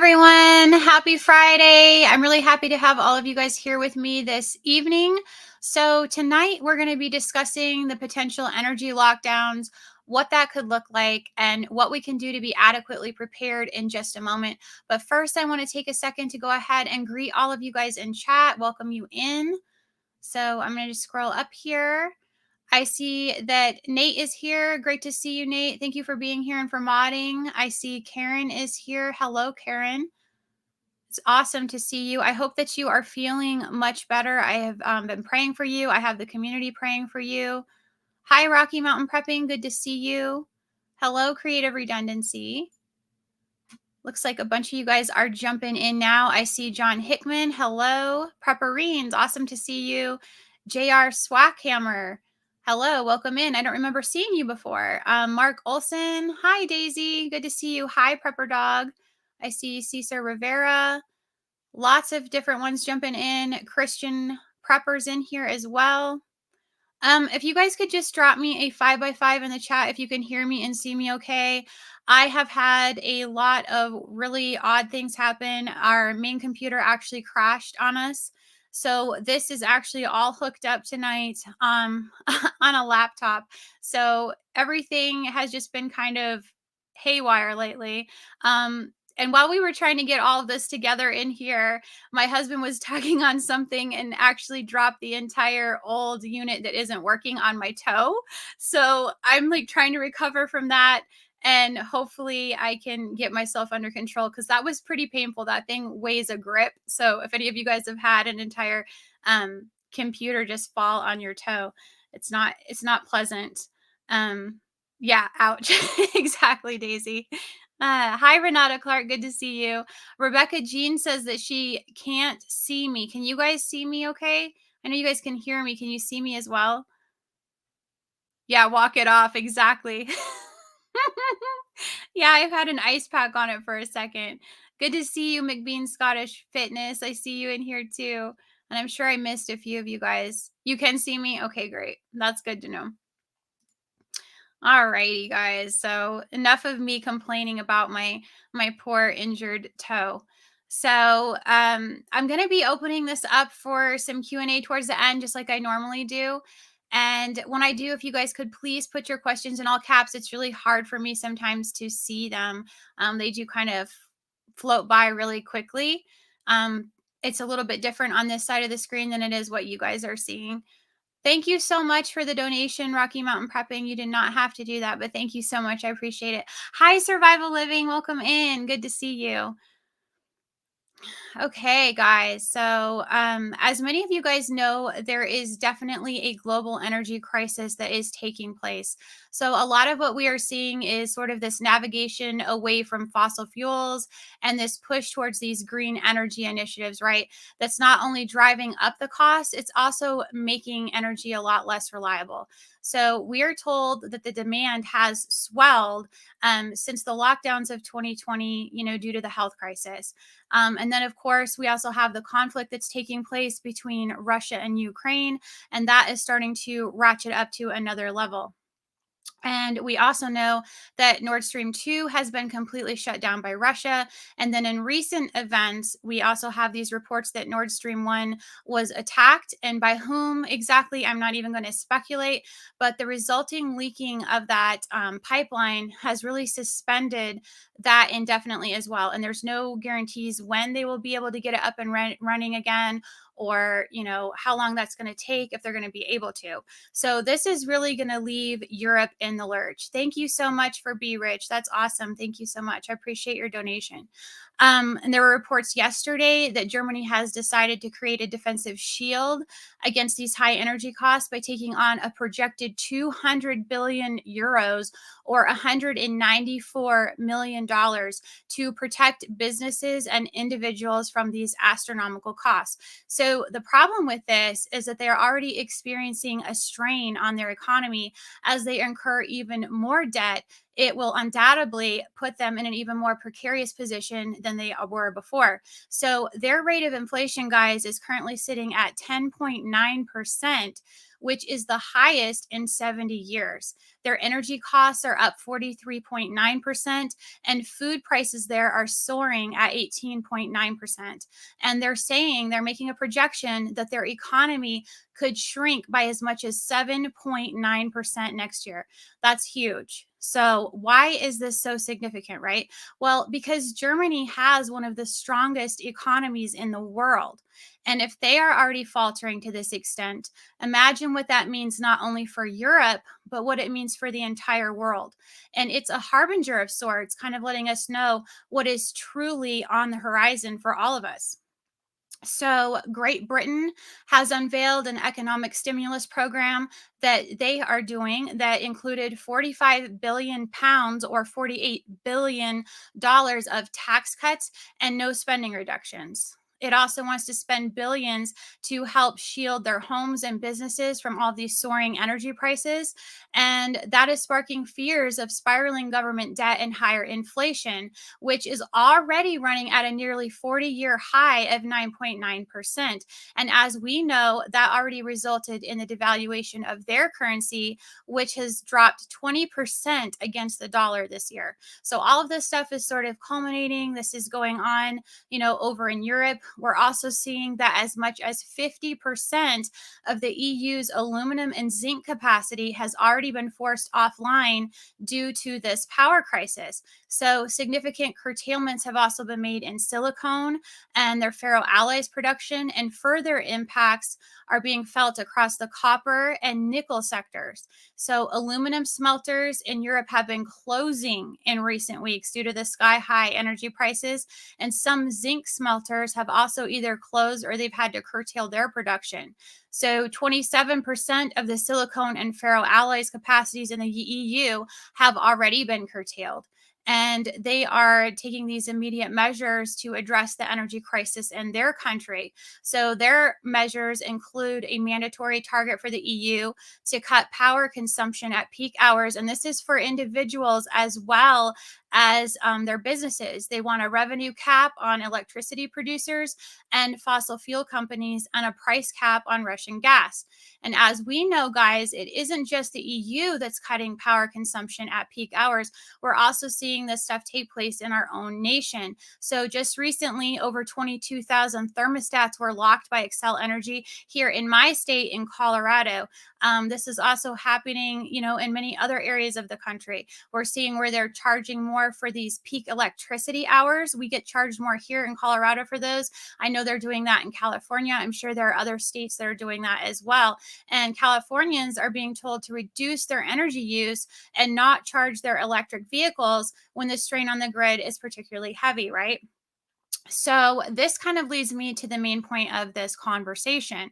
everyone. Happy Friday. I'm really happy to have all of you guys here with me this evening. So, tonight we're going to be discussing the potential energy lockdowns, what that could look like, and what we can do to be adequately prepared in just a moment. But first, I want to take a second to go ahead and greet all of you guys in chat, welcome you in. So, I'm going to just scroll up here. I see that Nate is here. Great to see you, Nate. Thank you for being here and for modding. I see Karen is here. Hello, Karen. It's awesome to see you. I hope that you are feeling much better. I have been praying for you. I have the community praying for you. Hi, Rocky Mountain Prepping. Good to see you. Hello, Creative Redundancy. Looks like a bunch of you guys are jumping in now. I see John Hickman. Hello. Prepperines. Awesome to see you. JR Swackhammer. Hello. Welcome in. I don't remember seeing you before. Mark Olson. Hi, Daisy. Good to see you. Hi, Prepper Dog. I see Cesar Rivera. Lots of different ones jumping in. Christian Preppers in here as well. If you guys could just drop me a 5x5 in the chat if you can hear me and see me okay. I have had a lot of really odd things happen. Our main computer actually crashed on us. So this is actually all hooked up tonight on a laptop. So everything has just been kind of haywire lately. And while we were trying to get all of this together in here, my husband was tugging on something and actually dropped the entire old unit that isn't working on my toe. So I'm like trying to recover from that. And hopefully I can get myself under control because that was pretty painful. That thing weighs a grip. So if any of you guys have had an entire computer just fall on your toe, it's not pleasant. Yeah, ouch. Exactly, Daisy. Hi, Renata Clark. Good to see you. Rebecca Jean says that she can't see me. Can you guys see me okay? I know you guys can hear me. Can you see me as well? Yeah, walk it off. Exactly. Yeah, I've had an ice pack on it for a second. Good to see you, McBean Scottish Fitness. I see you in here too. And I'm sure I missed a few of you guys. You can see me? Okay, great. That's good to know. All righty, guys. So enough of me complaining about my poor injured toe. So I'm going to be opening this up for some Q&A towards the end, just like I normally do. And when I do, if you guys could please put your questions in all caps, it's really hard for me sometimes to see them. They do kind of float by really quickly. It's a little bit different on this side of the screen than it is what you guys are seeing. Thank you so much for the donation, Rocky Mountain Prepping. You did not have to do that, but thank you so much. I appreciate it. Hi, Survival Living. Welcome in. Good to see you. Okay, guys. So, as many of you guys know, there is definitely a global energy crisis that is taking place. So, a lot of what we are seeing is sort of this navigation away from fossil fuels and this push towards these green energy initiatives, right? That's not only driving up the cost, it's also making energy a lot less reliable. So, we are told that the demand has swelled since the lockdowns of 2020, due to the health crisis. And then, of course, we also have the conflict that's taking place between Russia and Ukraine, and that is starting to ratchet up to another level. And we also know that Nord Stream 2 has been completely shut down by Russia. And then in recent events, we also have these reports that Nord Stream 1 was attacked. And by whom exactly, I'm not even going to speculate. But the resulting leaking of that pipeline has really suspended that indefinitely as well. And there's no guarantees when they will be able to get it up and running again, or how long that's going to take, if they're going to be able to. So this is really going to leave Europe in the lurch. Thank you so much for Be Rich. That's awesome. Thank you so much. I appreciate your donation. And there were reports yesterday that Germany has decided to create a defensive shield against these high energy costs by taking on a projected 200 billion euros or $194 million to protect businesses and individuals from these astronomical costs. So the problem with this is that they're already experiencing a strain on their economy as they incur even more debt. It will undoubtedly put them in an even more precarious position than they were before. So their rate of inflation, guys, is currently sitting at 10.9%, which is the highest in 70 years. Their energy costs are up 43.9%, and food prices there are soaring at 18.9%. And they're saying they're making a projection that their economy could shrink by as much as 7.9% next year. That's huge. So, why is this so significant, right? Well, because Germany has one of the strongest economies in the world. And if they are already faltering to this extent, imagine what that means not only for Europe, but what it means for the entire world. And it's a harbinger of sorts, kind of letting us know what is truly on the horizon for all of us. So, Great Britain has unveiled an economic stimulus program that they are doing that included 45 billion pounds or $48 billion of tax cuts and no spending reductions. It also wants to spend billions to help shield their homes and businesses from all these soaring energy prices. And that is sparking fears of spiraling government debt and higher inflation, which is already running at a nearly 40-year high of 9.9%. And as we know, that already resulted in the devaluation of their currency, which has dropped 20% against the dollar this year. So all of this stuff is sort of culminating. This is going on, over in Europe. We're also seeing that as much as 50% of the EU's aluminum and zinc capacity has already been forced offline due to this power crisis. So, significant curtailments have also been made in silicone and their ferroalloys production, and further impacts are being felt across the copper and nickel sectors. So, aluminum smelters in Europe have been closing in recent weeks due to the sky high energy prices, and some zinc smelters have also either closed or they've had to curtail their production. So, 27% of the silicone and ferroalloys capacities in the EU have already been curtailed. And they are taking these immediate measures to address the energy crisis in their country. So, their measures include a mandatory target for the EU to cut power consumption at peak hours. And this is for individuals as well as their businesses. They want a revenue cap on electricity producers and fossil fuel companies and a price cap on Russian gas. And as we know, guys, it isn't just the EU that's cutting power consumption at peak hours. We're also seeing this stuff take place in our own nation. So just recently, over 22,000 thermostats were locked by Excel Energy here in my state in Colorado. This is also happening, in many other areas of the country. We're seeing where they're charging more for these peak electricity hours. We get charged more here in Colorado for those. I know they're doing that in California. I'm sure there are other states that are doing that as well. And Californians are being told to reduce their energy use and not charge their electric vehicles when the strain on the grid is particularly heavy, right? So, this kind of leads me to the main point of this conversation.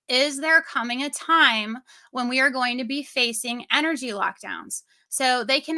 Is there coming a time when we are going to be facing energy lockdowns? So, they can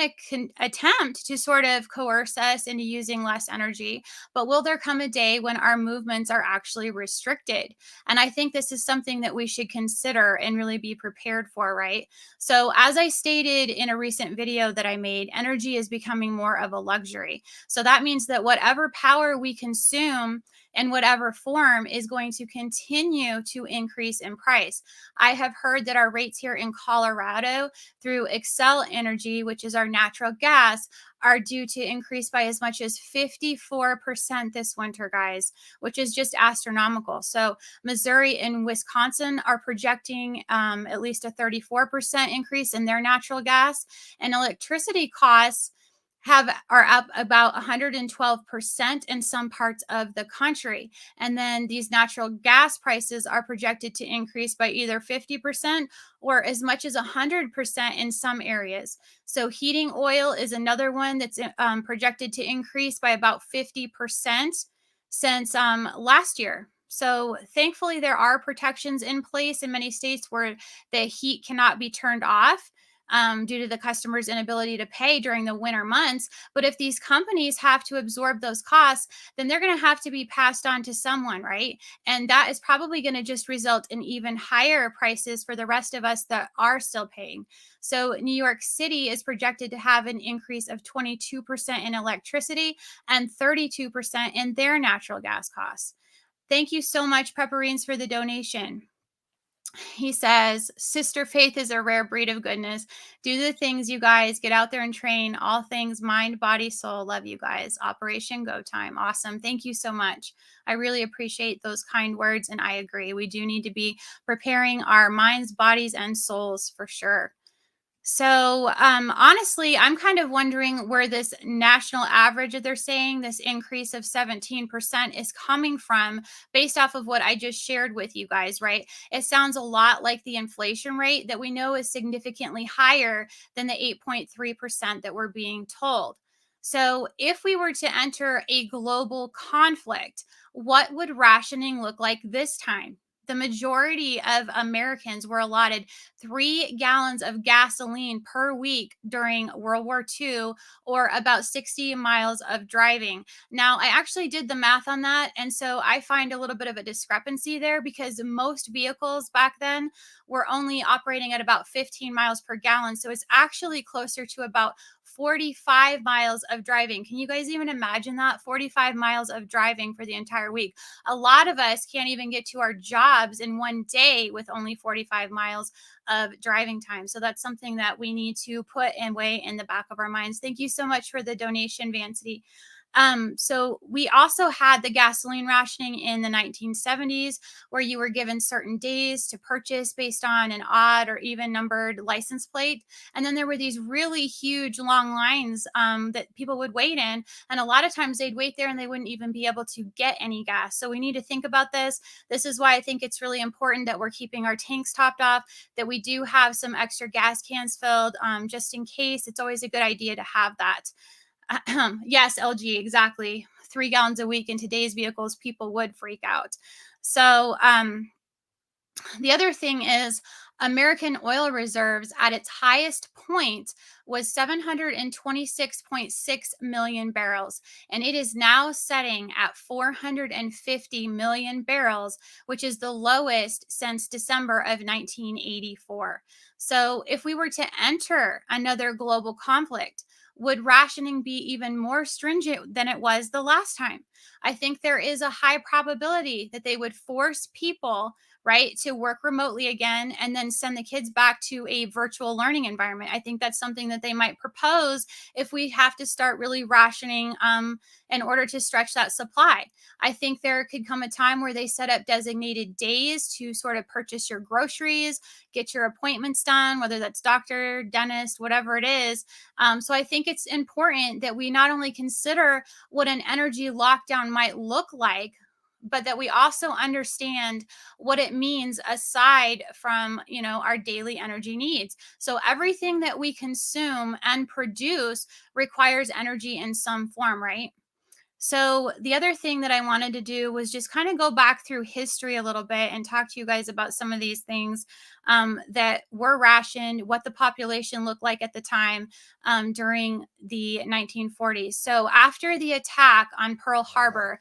attempt to sort of coerce us into using less energy, but will there come a day when our movements are actually restricted? And I think this is something that we should consider and really be prepared for, right? So, as I stated in a recent video that I made, energy is becoming more of a luxury. So that means that whatever power we consume in whatever form is going to continue to increase in price. I have heard that our rates here in Colorado through Excel Energy, which is our natural gas, are due to increase by as much as 54% this winter, guys, which is just astronomical. So, Missouri and Wisconsin are projecting at least a 34% increase in their natural gas, and electricity costs are up about 112% in some parts of the country. And then these natural gas prices are projected to increase by either 50% or as much as 100% in some areas. So heating oil is another one that's projected to increase by about 50% since last year. So thankfully, there are protections in place in many states where the heat cannot be turned off due to the customer's inability to pay during the winter months. But if these companies have to absorb those costs, then they're going to have to be passed on to someone, right? And that is probably going to just result in even higher prices for the rest of us that are still paying. So, New York City is projected to have an increase of 22% in electricity and 32% in their natural gas costs. Thank you so much, Pepperines, for the donation. He says, Sister Faith is a rare breed of goodness. Do the things, you guys. Get out there and train. All things mind, body, soul. Love you guys. Operation Go Time. Awesome. Thank you so much. I really appreciate those kind words. And I agree. We do need to be preparing our minds, bodies, and souls for sure. So, honestly, I'm kind of wondering where this national average that they're saying, this increase of 17% is coming from based off of what I just shared with you guys, right? It sounds a lot like the inflation rate that we know is significantly higher than the 8.3% that we're being told. So, if we were to enter a global conflict, what would rationing look like this time? The majority of Americans were allotted 3 gallons of gasoline per week during World War II, or about 60 miles of driving. Now, I actually did the math on that. And so I find a little bit of a discrepancy there because most vehicles back then were only operating at about 15 miles per gallon. So it's actually closer to about 45 miles of driving. Can you guys even imagine that? 45 miles of driving for the entire week. A lot of us can't even get to our jobs in one day with only 45 miles of driving time. So that's something that we need to put and weigh in the back of our minds. Thank you so much for the donation, Vancity. So we also had the gasoline rationing in the 1970s, where you were given certain days to purchase based on an odd or even numbered license plate. And then there were these really huge long lines that people would wait in. And a lot of times they'd wait there and they wouldn't even be able to get any gas. So we need to think about this. This is why I think it's really important that we're keeping our tanks topped off, that we do have some extra gas cans filled just in case. It's always a good idea to have that. Yes, LG, exactly. 3 gallons a week in today's vehicles, people would freak out. So, the other thing is American oil reserves at its highest point was 726.6 million barrels, and it is now setting at 450 million barrels, which is the lowest since December of 1984. So, if we were to enter another global conflict, would rationing be even more stringent than it was the last time? I think there is a high probability that they would force people, right, to work remotely again and then send the kids back to a virtual learning environment. I think that's something that they might propose if we have to start really rationing in order to stretch that supply. I think there could come a time where they set up designated days to sort of purchase your groceries, get your appointments done, whether that's doctor, dentist, whatever it is. So I think it's important that we not only consider what an energy lockdown might look like, but that we also understand what it means aside from, our daily energy needs. So everything that we consume and produce requires energy in some form, right? So, the other thing that I wanted to do was just kind of go back through history a little bit and talk to you guys about some of these things that were rationed, what the population looked like at the time during the 1940s. So, after the attack on Pearl Harbor,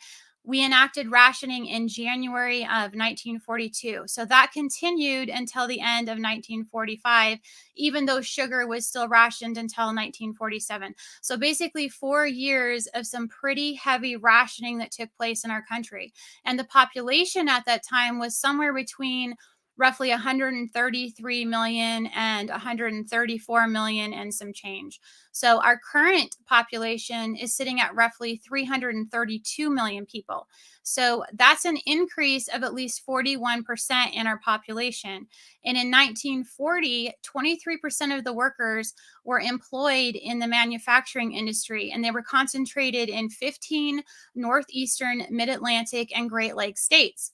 we enacted rationing in January of 1942. So that continued until the end of 1945, even though sugar was still rationed until 1947. So basically, 4 years of some pretty heavy rationing that took place in our country. And the population at that time was somewhere between roughly 133 million and 134 million and some change. So our current population is sitting at roughly 332 million people. So that's an increase of at least 41% in our population. And in 1940, 23% of the workers were employed in the manufacturing industry, and they were concentrated in 15 northeastern, mid Atlantic, and Great Lakes states.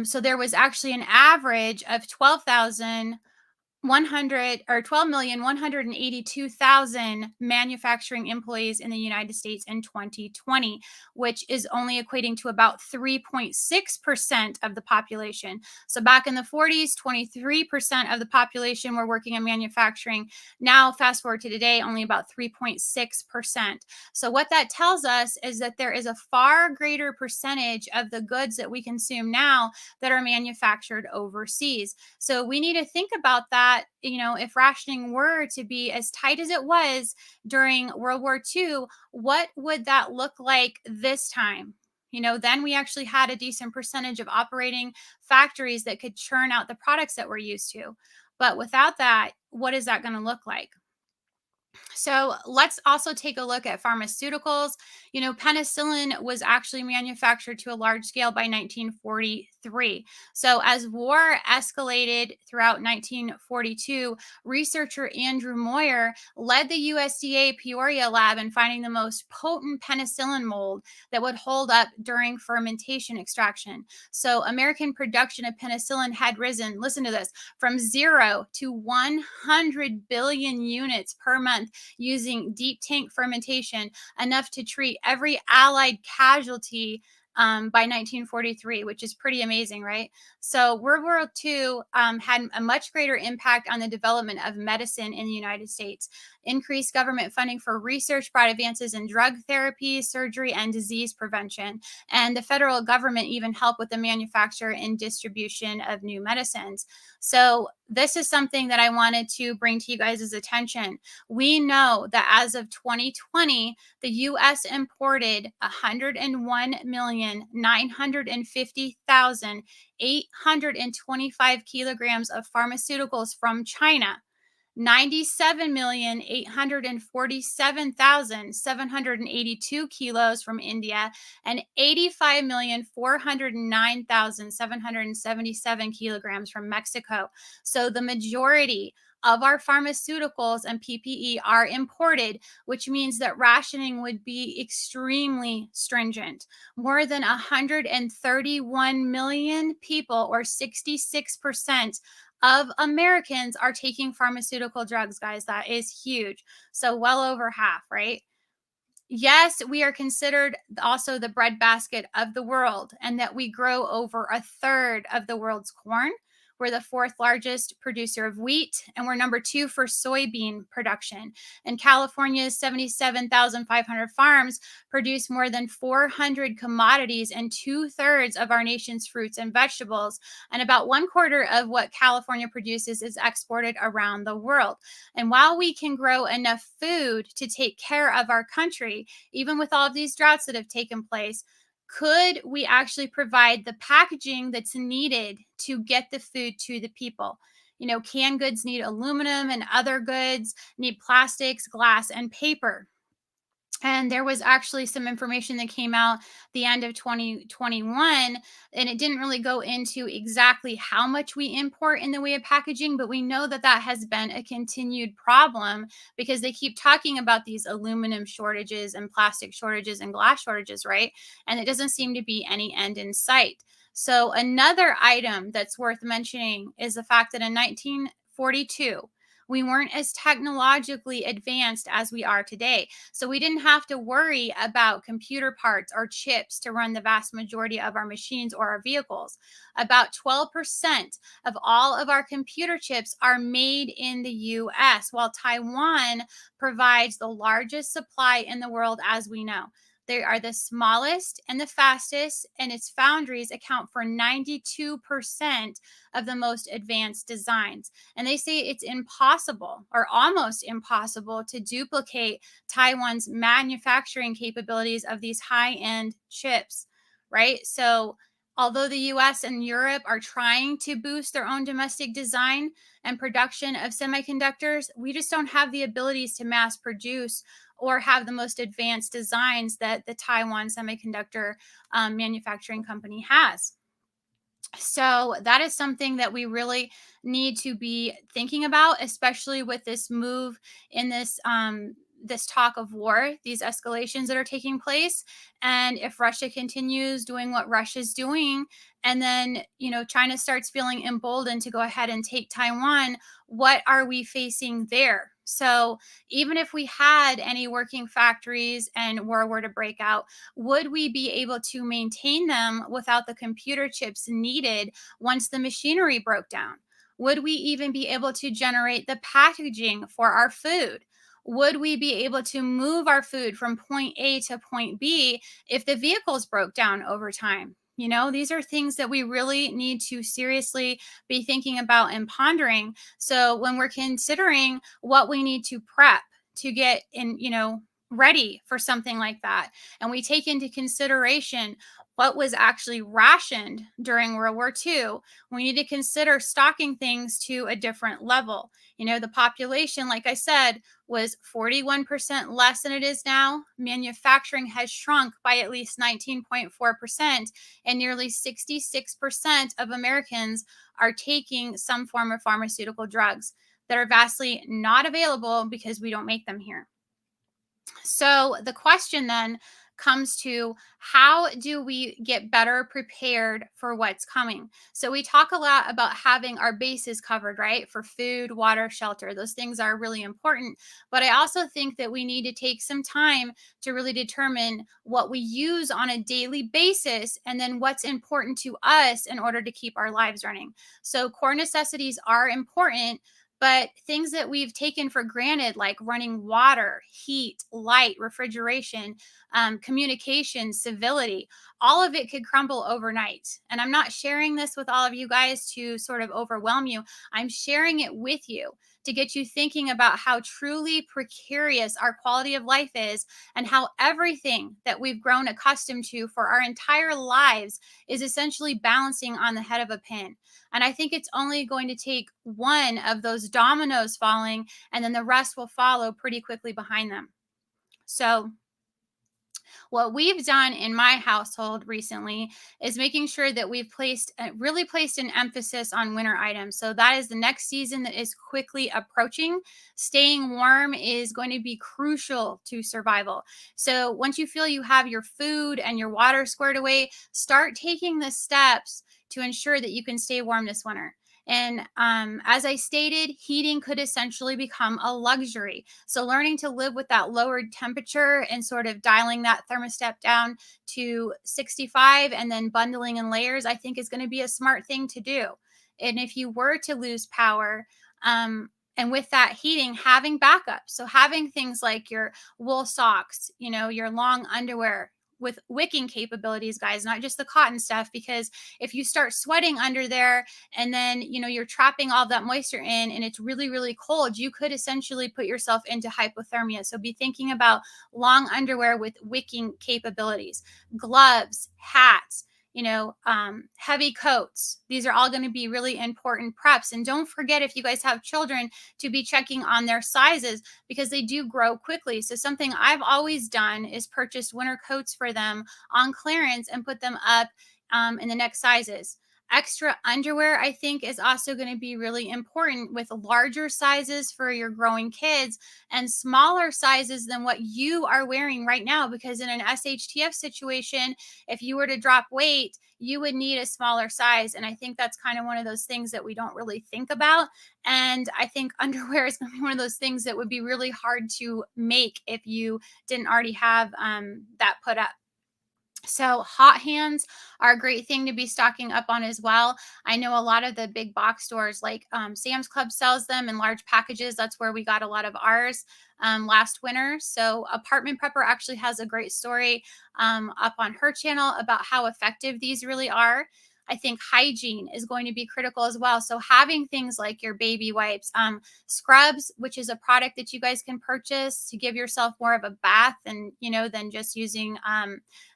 So there was actually an average of 12,100 or 12,182,000 manufacturing employees in the United States in 2020, which is only equating to about 3.6% of the population. So back in the 40s, 23% of the population were working in manufacturing. Now, fast forward to today, only about 3.6%. So what that tells us is that there is a far greater percentage of the goods that we consume now that are manufactured overseas. So we need to think about that. If rationing were to be as tight as it was during World War II, what would that look like this time? Then we actually had a decent percentage of operating factories that could churn out the products that we're used to. But without that, what is that going to look like? So let's also take a look at pharmaceuticals. Penicillin was actually manufactured to a large scale by 1943. So as war escalated throughout 1942, researcher Andrew Moyer led the USDA Peoria lab in finding the most potent penicillin mold that would hold up during fermentation extraction. So American production of penicillin had risen, listen to this, from 0 to 100 billion units per month using deep tank fermentation, enough to treat every Allied casualty by 1943, which is pretty amazing, right? So World War II had a much greater impact on the development of medicine in the United States. Increased government funding for research brought advances in drug therapy, surgery, and disease prevention. And the federal government even helped with the manufacture and distribution of new medicines. So this is something that I wanted to bring to you guys' attention. We know that as of 2020, the US imported 101,950,825 kilograms of pharmaceuticals from China. 97,847,782 kilos from India, and 85,409,777 kilograms from Mexico. So the majority of our pharmaceuticals and PPE are imported, which means that rationing would be extremely stringent. More than 131 million people, or 66%, of Americans are taking pharmaceutical drugs, guys. That is huge. So, well over half, right? Yes, we are considered also the breadbasket of the world, and that we grow over a third of the world's corn. We're the fourth largest producer of wheat, and we're number two for soybean production. And California's 77,500 farms produce more than 400 commodities and two-thirds of our nation's fruits and vegetables. And about one quarter of what California produces is exported around the world. And while we can grow enough food to take care of our country, even with all of these droughts that have taken place, could we actually provide the packaging that's needed to get the food to the people? Canned goods need aluminum, and other goods need plastics, glass, and paper. And there was actually some information that came out the end of 2021, and it didn't really go into exactly how much we import in the way of packaging, but we know that that has been a continued problem because they keep talking about these aluminum shortages and plastic shortages and glass shortages, right? And it doesn't seem to be any end in sight. So another item that's worth mentioning is the fact that in 1942, we weren't as technologically advanced as we are today. So we didn't have to worry about computer parts or chips to run the vast majority of our machines or our vehicles. About 12% of all of our computer chips are made in the US, while Taiwan provides the largest supply in the world, as we know. They are the smallest and the fastest, and its foundries account for 92% of the most advanced designs. And they say it's impossible, or almost impossible, to duplicate Taiwan's manufacturing capabilities of these high end chips, right? So, although the US and Europe are trying to boost their own domestic design and production of semiconductors, we just don't have the abilities to mass produce or have the most advanced designs that the Taiwan Semiconductor Manufacturing Company has. So that is something that we really need to be thinking about, especially with this move in this talk of war, these escalations that are taking place. And if Russia continues doing what Russia's doing, and then China starts feeling emboldened to go ahead and take Taiwan, what are we facing there? So even if we had any working factories and war were to break out, would we be able to maintain them without the computer chips needed once the machinery broke down? Would we even be able to generate the packaging for our food? Would we be able to move our food from point A to point B if the vehicles broke down over time? These are things that we really need to seriously be thinking about and pondering. So when we're considering what we need to prep to get in, ready for something like that, and we take into consideration what was actually rationed during World War II, we need to consider stocking things to a different level. The population, like I said, was 41% less than it is now. Manufacturing has shrunk by at least 19.4%, and nearly 66% of Americans are taking some form of pharmaceutical drugs that are vastly not available because we don't make them here. So the question then comes to, how do we get better prepared for what's coming? So we talk a lot about having our bases covered, right? For food, water, shelter. Those things are really important. But I also think that we need to take some time to really determine what we use on a daily basis and then what's important to us in order to keep our lives running. So core necessities are important, but things that we've taken for granted, like running water, heat, light, refrigeration, communication, civility, all of it could crumble overnight. And I'm not sharing this with all of you guys to sort of overwhelm you. I'm sharing it with you to get you thinking about how truly precarious our quality of life is, and how everything that we've grown accustomed to for our entire lives is essentially balancing on the head of a pin. And I think it's only going to take one of those dominoes falling, and then the rest will follow pretty quickly behind them. So, what we've done in my household recently is making sure that we've really placed an emphasis on winter items. So that is the next season that is quickly approaching. Staying warm is going to be crucial to survival. So once you feel you have your food and your water squared away, start taking the steps to ensure that you can stay warm this winter. And as I stated, heating could essentially become a luxury. So, learning to live with that lowered temperature and sort of dialing that thermostat down to 65 and then bundling in layers, I think is going to be a smart thing to do. And if you were to lose power, and with that heating, having backup. So, having things like your wool socks, your long underwear with wicking capabilities, guys, not just the cotton stuff, because if you start sweating under there and then you're trapping all that moisture in and it's really really cold, you could essentially put yourself into hypothermia. So be thinking about long underwear with wicking capabilities, gloves, hats, heavy coats. These are all going to be really important preps. And don't forget, if you guys have children, to be checking on their sizes, because they do grow quickly. So something I've always done is purchase winter coats for them on clearance and put them up in the next sizes. Extra underwear, I think, is also going to be really important, with larger sizes for your growing kids and smaller sizes than what you are wearing right now. Because in an SHTF situation, if you were to drop weight, you would need a smaller size. And I think that's kind of one of those things that we don't really think about. And I think underwear is going to be one of those things that would be really hard to make if you didn't already have that put up. So hot hands are a great thing to be stocking up on as well. I know a lot of the big box stores like Sam's Club sells them in large packages. That's where we got a lot of ours last winter. So Apartment Prepper actually has a great story up on her channel about how effective these really are. I think hygiene is going to be critical as well. So having things like your baby wipes, scrubs, which is a product that you guys can purchase to give yourself more of a bath, and than just using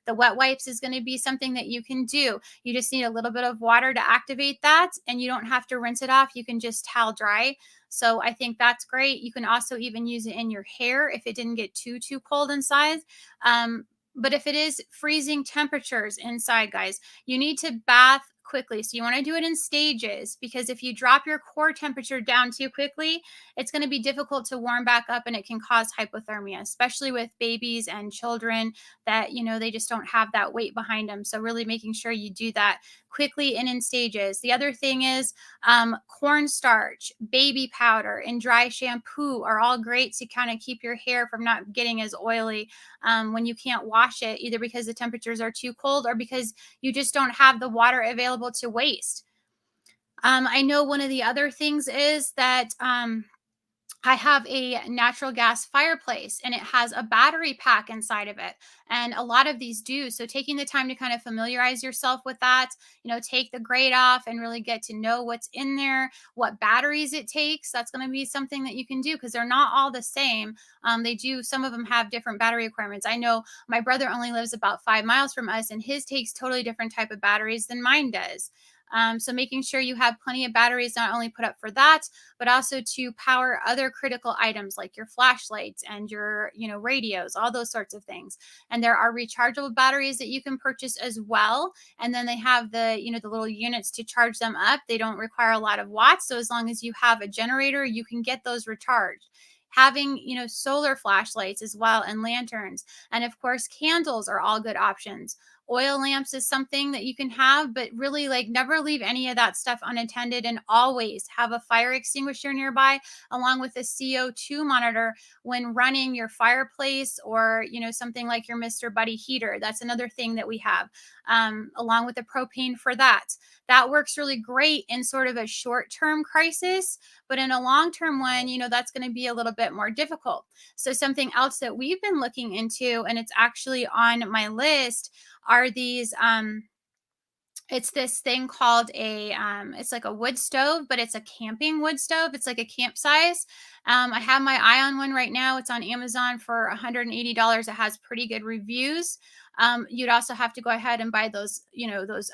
the wet wipes, is going to be something that you can do. You just need a little bit of water to activate that, and you don't have to rinse it off. You can just towel dry. So I think that's great. You can also even use it in your hair if it didn't get too cold inside. But if it is freezing temperatures inside, guys, you need to bath quickly. So you want to do it in stages, because if you drop your core temperature down too quickly, it's going to be difficult to warm back up, and it can cause hypothermia, especially with babies and children that, they just don't have that weight behind them. So really making sure you do that quickly and in stages. The other thing is cornstarch, baby powder, and dry shampoo are all great to kind of keep your hair from not getting as oily when you can't wash it, either because the temperatures are too cold or because you just don't have the water available to waste. I know one of the other things is that I have a natural gas fireplace and it has a battery pack inside of it. And a lot of these do. So taking the time to kind of familiarize yourself with that, take the grate off and really get to know what's in there, what batteries it takes. That's going to be something that you can do because they're not all the same. Some of them have different battery requirements. I know my brother only lives about 5 miles from us and his takes totally different type of batteries than mine does. So making sure you have plenty of batteries not only put up for that, but also to power other critical items like your flashlights and your, radios, all those sorts of things. And there are rechargeable batteries that you can purchase as well. And then they have the little units to charge them up. They don't require a lot of watts. So as long as you have a generator, you can get those recharged. Having, solar flashlights as well and lanterns. And of course, candles are all good options. Oil lamps is something that you can have, but really like never leave any of that stuff unattended and always have a fire extinguisher nearby along with a CO2 monitor when running your fireplace or, something like your Mr. Buddy heater. That's another thing that we have, along with the propane for that. That works really great in sort of a short term crisis, but in a long term one, that's going to be a little bit more difficult. So, something else that we've been looking into, and it's actually on my list, are these it's this thing called it's like a wood stove, but it's a camping wood stove. It's like a camp size. I have my eye on one right now. It's on Amazon for $180. It has pretty good reviews. You'd also have to go ahead and buy those, those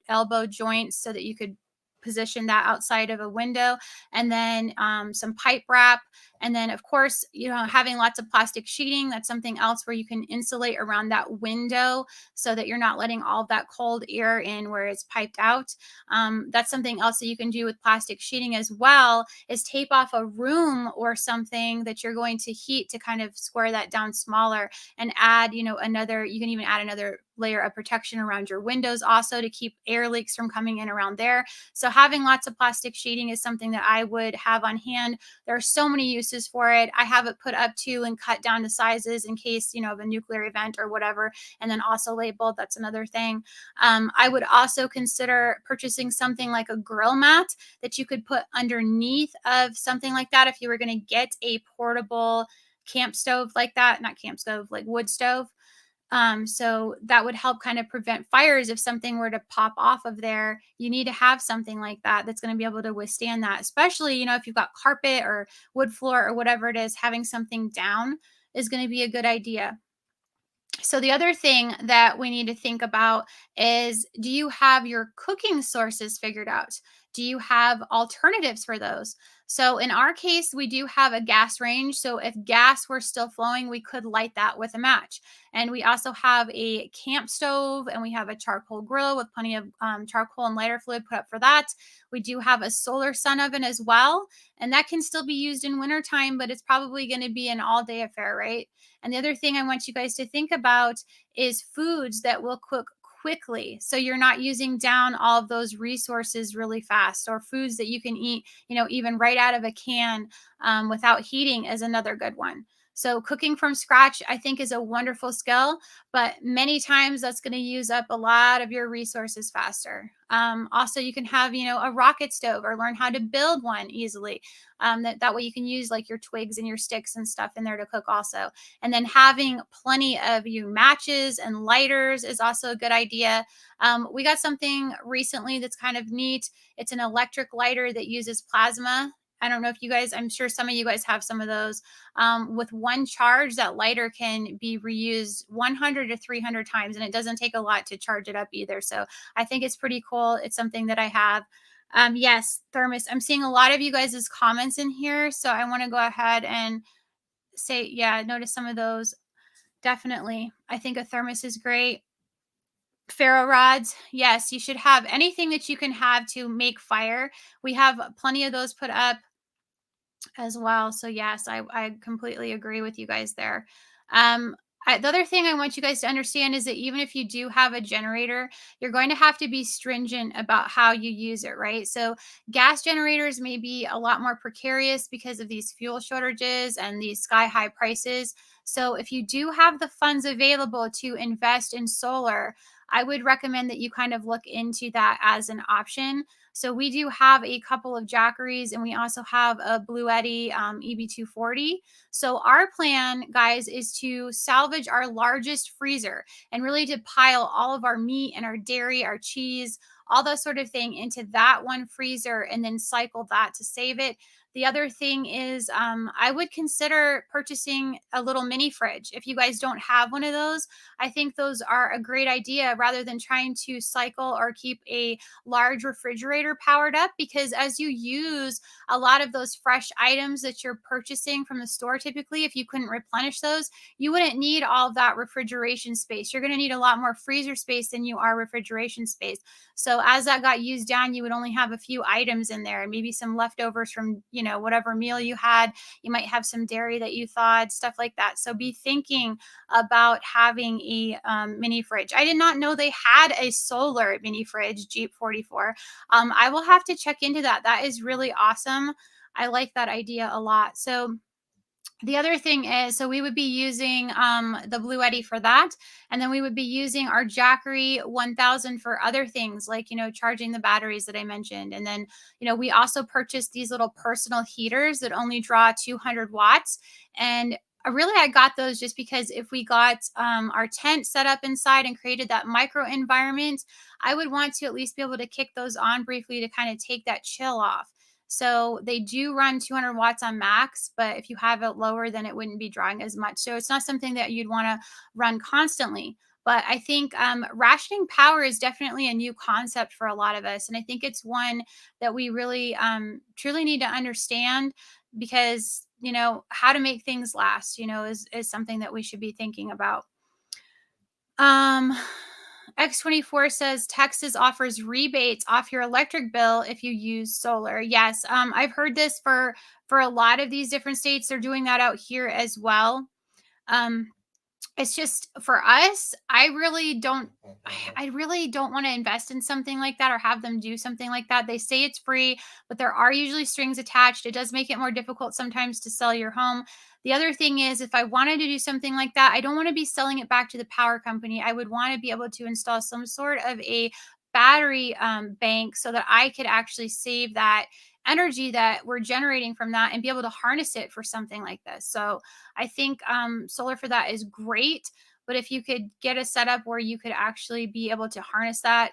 elbow joints so that you could position that outside of a window, and then some pipe wrap, and then of course, having lots of plastic sheeting. That's something else where you can insulate around that window so that you're not letting all of that cold air in where it's piped out. That's something else that you can do with plastic sheeting as well, is tape off a room or something that you're going to heat to kind of square that down smaller, and add, you can even add another layer of protection around your windows also to keep air leaks from coming in around there. So having lots of plastic sheeting is something that I would have on hand. There are so many uses for it. I have it put up too and cut down to sizes in case, of a nuclear event or whatever, and then also labeled. That's another thing. I would also consider purchasing something like a grill mat that you could put underneath of something like that if you were going to get a portable camp stove like that, not camp stove, like wood stove. So that would help kind of prevent fires if something were to pop off of there. You need to have something like that that's going to be able to withstand that, especially, if you've got carpet or wood floor or whatever it is, having something down is going to be a good idea. So the other thing that we need to think about is, do you have your cooking sources figured out? Do you have alternatives for those? So in our case, we do have a gas range. So if gas were still flowing, we could light that with a match. And we also have a camp stove and we have a charcoal grill with plenty of charcoal and lighter fluid put up for that. We do have a solar sun oven as well. And that can still be used in wintertime, but it's probably going to be an all day affair, right? And the other thing I want you guys to think about is foods that will cook quickly. So you're not using down all of those resources really fast, or foods that you can eat, even right out of a can without heating is another good one. So cooking from scratch, I think, is a wonderful skill, but many times that's going to use up a lot of your resources faster. Also, you can have, a rocket stove or learn how to build one easily. That way you can use like your twigs and your sticks and stuff in there to cook also. And then having plenty of matches and lighters is also a good idea. We got something recently that's kind of neat. It's an electric lighter that uses plasma. I don't know if you guys, I'm sure some of you guys have some of those. With one charge, that lighter can be reused 100 to 300 times, and it doesn't take a lot to charge it up either. So I think it's pretty cool. It's something that I have. Yes, thermos. I'm seeing a lot of you guys' comments in here. So I want to go ahead and say, yeah, notice some of those. Definitely. I think a thermos is great. Ferro rods. Yes, you should have anything that you can have to make fire. We have plenty of those put up as well. So yes, I completely agree with you guys there. Um, the other thing I want you guys to understand is that even if you do have a generator, you're going to have to be stringent about how you use it, right? So gas generators may be a lot more precarious because of these fuel shortages and these sky high prices. So if you do have the funds available to invest in solar, I would recommend that you kind of look into that as an option. So we do have a couple of Jackeries, and we also have a Blue Eddy EB240. So our plan, guys, is to salvage our largest freezer and really to pile all of our meat and our dairy, our cheese, all that sort of thing into that one freezer and then cycle that to save it. The other thing is, I would consider purchasing a little mini fridge. If you guys don't have one of those, I think those are a great idea rather than trying to cycle or keep a large refrigerator powered up. Because as you use a lot of those fresh items that you're purchasing from the store, typically, if you couldn't replenish those, you wouldn't need all of that refrigeration space. You're going to need a lot more freezer space than you are refrigeration space. So as that got used down, you would only have a few items in there, maybe some leftovers from, whatever meal you had. You might have some dairy that you thawed, stuff like that. So be thinking about having a mini fridge. I did not know they had a solar mini fridge, Jeep 44. I will have to check into that. That is really awesome. I like that idea a lot. So the other thing is, so we would be using the Blue Eddy for that. And then we would be using our Jackery 1000 for other things like, charging the batteries that I mentioned. And then, we also purchased these little personal heaters that only draw 200 watts. And I got those just because if we got our tent set up inside and created that micro environment, I would want to at least be able to kick those on briefly to kind of take that chill off. So they do run 200 watts on max, but if you have it lower, then it wouldn't be drawing as much. So it's not something that you'd want to run constantly. But I think rationing power is definitely a new concept for a lot of us. And I think it's one that we really truly need to understand because, how to make things last, is something that we should be thinking about. Um, X24 says Texas offers rebates off your electric bill if you use solar. Yes, I've heard this for a lot of these different states. They're doing that out here as well. Um, it's just for us, I really don't want to invest in something like that or have them do something like that. They say it's free, but there are usually strings attached. It does make it more difficult sometimes to sell your home. The other thing is, if I wanted to do something like that, I don't want to be selling it back to the power company. I would want to be able to install some sort of a battery bank so that I could actually save that energy that we're generating from that and be able to harness it for something like this. So I think solar for that is great. But if you could get a setup where you could actually be able to harness that,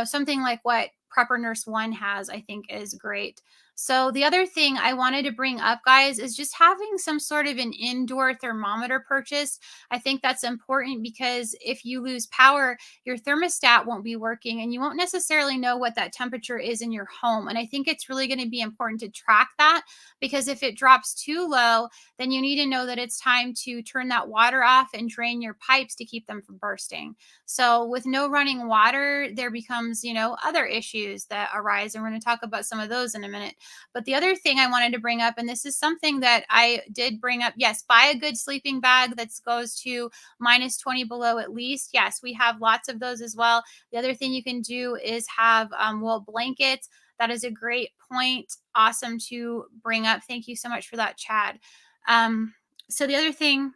something like what Prepper Nurse One has, I think is great. So the other thing I wanted to bring up, guys, is just having some sort of an indoor thermometer purchase. I think that's important because if you lose power, your thermostat won't be working and you won't necessarily know what that temperature is in your home. And I think it's really going to be important to track that because if it drops too low, then you need to know that it's time to turn that water off and drain your pipes to keep them from bursting. So with no running water, there becomes, other issues that arise. And we're going to talk about some of those in a minute. But the other thing I wanted to bring up, and this is something that I did bring up, yes, buy a good sleeping bag that goes to minus 20 below at least. Yes, we have lots of those as well. The other thing you can do is have wool blankets. That is a great point. Awesome to bring up. Thank you so much for that, Chad. So the other thing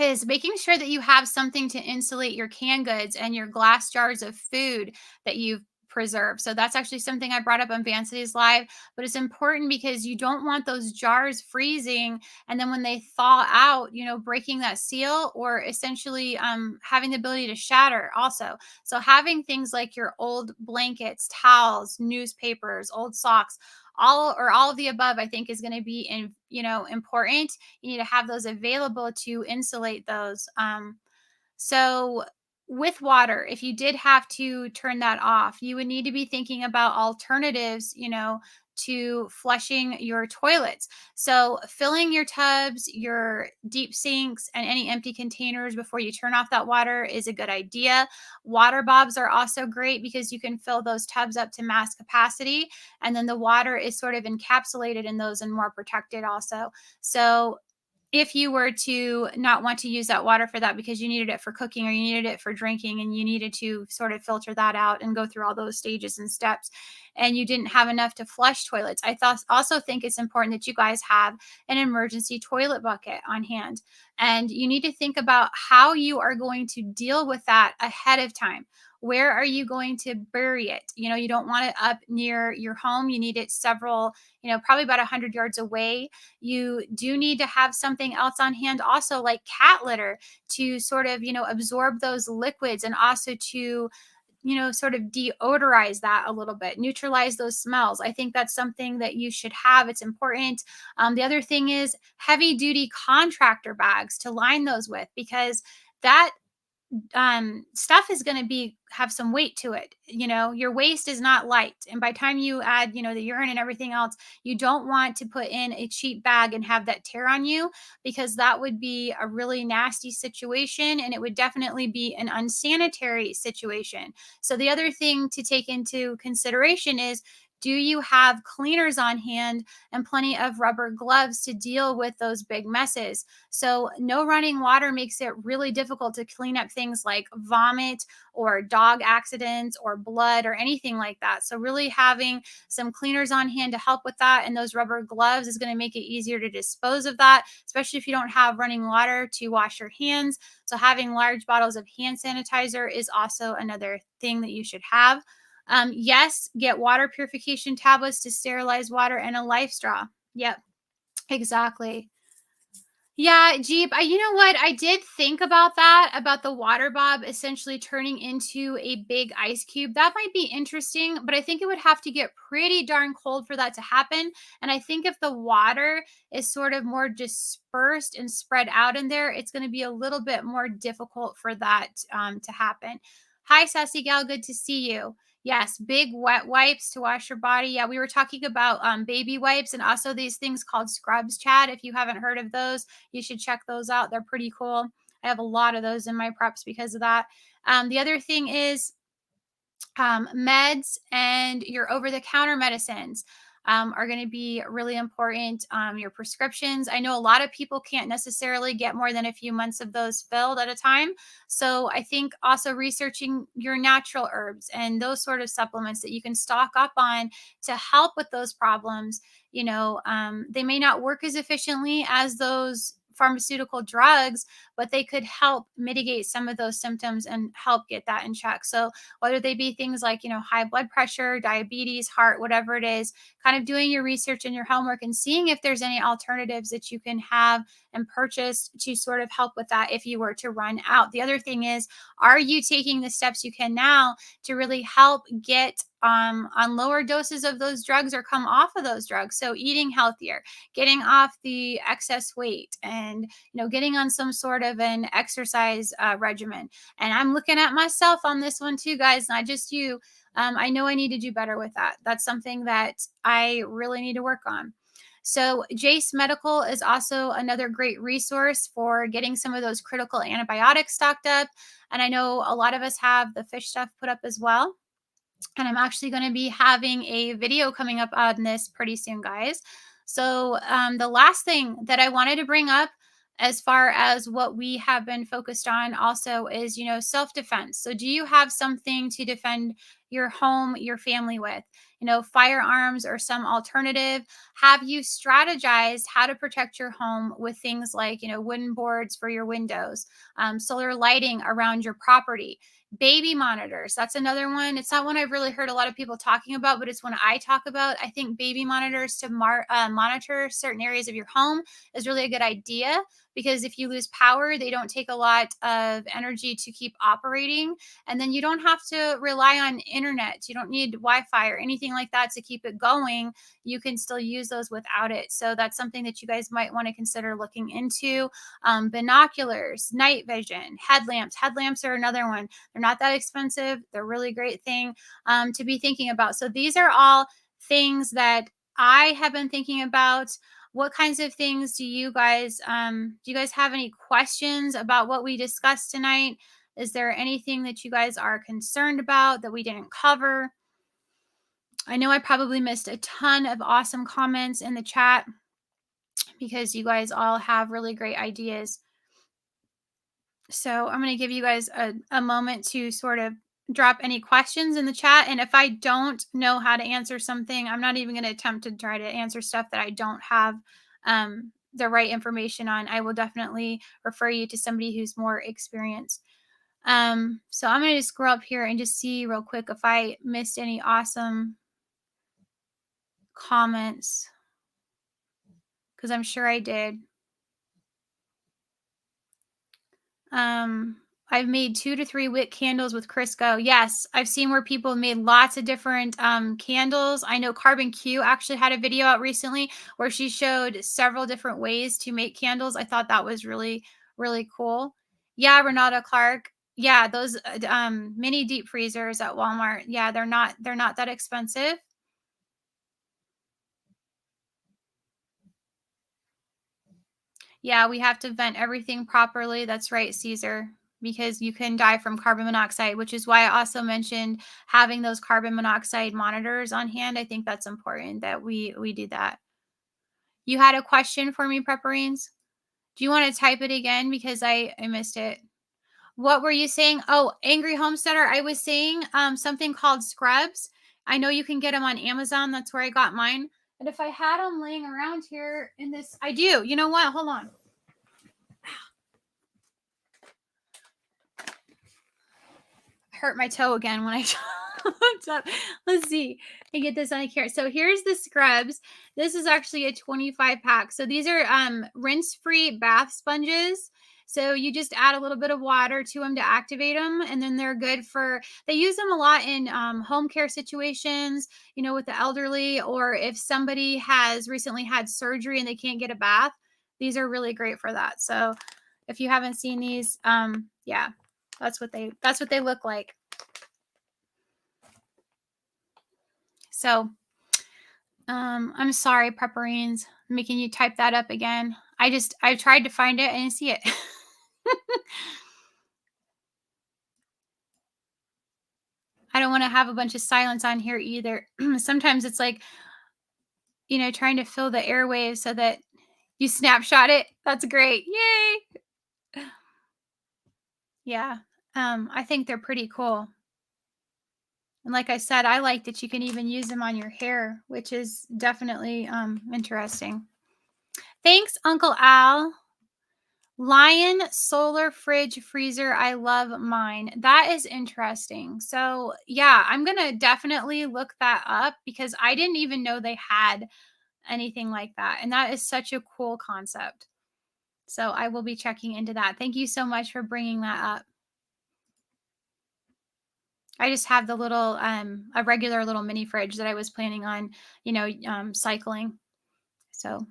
is making sure that you have something to insulate your canned goods and your glass jars of food that you've preserved. So that's actually something I brought up on Vancity's Live, but it's important because you don't want those jars freezing and then when they thaw out, breaking that seal or essentially having the ability to shatter also. So having things like your old blankets, towels, newspapers, old socks, all of the above, I think is going to be important. You need to have those available to insulate those. So with water, if you did have to turn that off, you would need to be thinking about alternatives, to flushing your toilets. So filling your tubs, your deep sinks, and any empty containers before you turn off that water is a good idea. Water bobs are also great because you can fill those tubs up to max capacity, and then the water is sort of encapsulated in those and more protected also. So if you were to not want to use that water for that because you needed it for cooking or you needed it for drinking and you needed to sort of filter that out and go through all those stages and steps and you didn't have enough to flush toilets, I also think it's important that you guys have an emergency toilet bucket on hand. And you need to think about how you are going to deal with that ahead of time. Where are you going to bury it? You don't want it up near your home. You need it several, probably about 100 yards away. You do need to have something else on hand also, like cat litter, to sort of, absorb those liquids and also to, sort of deodorize that a little bit, neutralize those smells. I think that's something that you should have. It's important. The other thing is heavy duty contractor bags to line those with, because that stuff is going to be have some weight to it. Your waste is not light, and by the time you add the urine and everything else, you don't want to put in a cheap bag and have that tear on you, because that would be a really nasty situation and it would definitely be an unsanitary situation. So the other thing to take into consideration is, do you have cleaners on hand and plenty of rubber gloves to deal with those big messes? So, no running water makes it really difficult to clean up things like vomit or dog accidents or blood or anything like that. So, really having some cleaners on hand to help with that and those rubber gloves is going to make it easier to dispose of that, especially if you don't have running water to wash your hands. So, having large bottles of hand sanitizer is also another thing that you should have. Yes, get water purification tablets to sterilize water and a life straw. Yep, exactly. Yeah, Jeep. You know what? I did think about that, about the water bob essentially turning into a big ice cube. That might be interesting, but I think it would have to get pretty darn cold for that to happen. And I think if the water is sort of more dispersed and spread out in there, it's going to be a little bit more difficult for that to happen. Hi, Sassy Gal. Good to see you. Yes, big wet wipes to wash your body. Yeah, we were talking about baby wipes and also these things called scrubs, Chad. If you haven't heard of those, you should check those out. They're pretty cool. I have a lot of those in my preps because of that. The other thing is meds and your over the counter medicines are going to be really important. Your prescriptions. I know a lot of people can't necessarily get more than a few months of those filled at a time. So I think also researching your natural herbs and those sort of supplements that you can stock up on to help with those problems. They may not work as efficiently as those pharmaceutical drugs, but they could help mitigate some of those symptoms and help get that in check. So whether they be things like, high blood pressure, diabetes, heart, whatever it is, kind of doing your research and your homework and seeing if there's any alternatives that you can have and purchase to sort of help with that if you were to run out. The other thing is, are you taking the steps you can now to really help get on lower doses of those drugs or come off of those drugs? So eating healthier, getting off the excess weight, and getting on some sort of an exercise regimen. And I'm looking at myself on this one too, guys, not just you. I know I need to do better with that. That's something that I really need to work on. So, Jace Medical is also another great resource for getting some of those critical antibiotics stocked up. And I know a lot of us have the fish stuff put up as well. And I'm actually going to be having a video coming up on this pretty soon, guys. So, the last thing that I wanted to bring up, as far as what we have been focused on also, is self defense. So, do you have something to defend your home, your family with? Firearms or some alternative? Have you strategized how to protect your home with things like wooden boards for your windows, solar lighting around your property? Baby monitors, that's another one. It's not one I've really heard a lot of people talking about, but it's one I talk about. I think baby monitors to monitor certain areas of your home is really a good idea, because if you lose power, they don't take a lot of energy to keep operating. And then you don't have to rely on internet. You don't need Wi-Fi or anything like that to keep it going. You can still use those without it. So that's something that you guys might want to consider looking into. Binoculars, night vision, headlamps. Headlamps are another one. They're not that expensive. They're a really great thing to be thinking about. So these are all things that I have been thinking about. What kinds of things do you guys have any questions about what we discussed tonight? Is there anything that you guys are concerned about that we didn't cover? I know I probably missed a ton of awesome comments in the chat. because you guys all have really great ideas. So I'm going to give you guys a moment to sort of drop any questions in the chat. And if I don't know how to answer something, I'm not even going to attempt to try to answer stuff that I don't have the right information on. I will definitely refer you to somebody who's more experienced. So I'm going to just scroll up here and just see real quick if I missed any awesome comments, because I'm sure I did. Um, I've made 2 to 3 wick candles with Crisco. Yes, I've seen where people have made lots of different candles. I know Carbon Q actually had a video out recently where she showed several different ways to make candles. I thought that was really, really cool. Yeah, Renata Clark. Yeah, those mini deep freezers at Walmart. Yeah, they're not that expensive. Yeah, we have to vent everything properly. That's right, Caesar, because you can die from carbon monoxide, which is why I also mentioned having those carbon monoxide monitors on hand. I think that's important that we do that. You had a question for me, Prepperines? Do you want to type it again because I missed it? What were you saying? Oh, Angry Homesteader. I was saying something called scrubs. I know you can get them on Amazon. That's where I got mine. And if I had them laying around here in this, I do. You know what? Hold on. Hurt my toe again when I looked up. Let's see. I get this on here. So here's the scrubs. This is actually a 25 pack. So these are rinse-free bath sponges. So you just add a little bit of water to them to activate them, and then they're good for. They use them a lot in home care situations, with the elderly, or if somebody has recently had surgery and they can't get a bath. These are really great for that. So if you haven't seen these, yeah, that's what they look like. So, I'm sorry, Prepperines, making you type that up again. I tried to find it. I didn't see it. I don't want to have a bunch of silence on here either. Sometimes it's like, trying to fill the airwaves so that you snapshot it. That's great. Yay. Yeah. I think they're pretty cool. And like I said, I like that you can even use them on your hair, which is definitely interesting. Thanks, Uncle Al. Lion solar fridge freezer. I love mine. That is interesting. So, yeah, I'm going to definitely look that up because I didn't even know they had anything like that. And that is such a cool concept. So, I will be checking into that. Thank you so much for bringing that up. I just have the little a regular little mini fridge that I was planning on, cycling. So,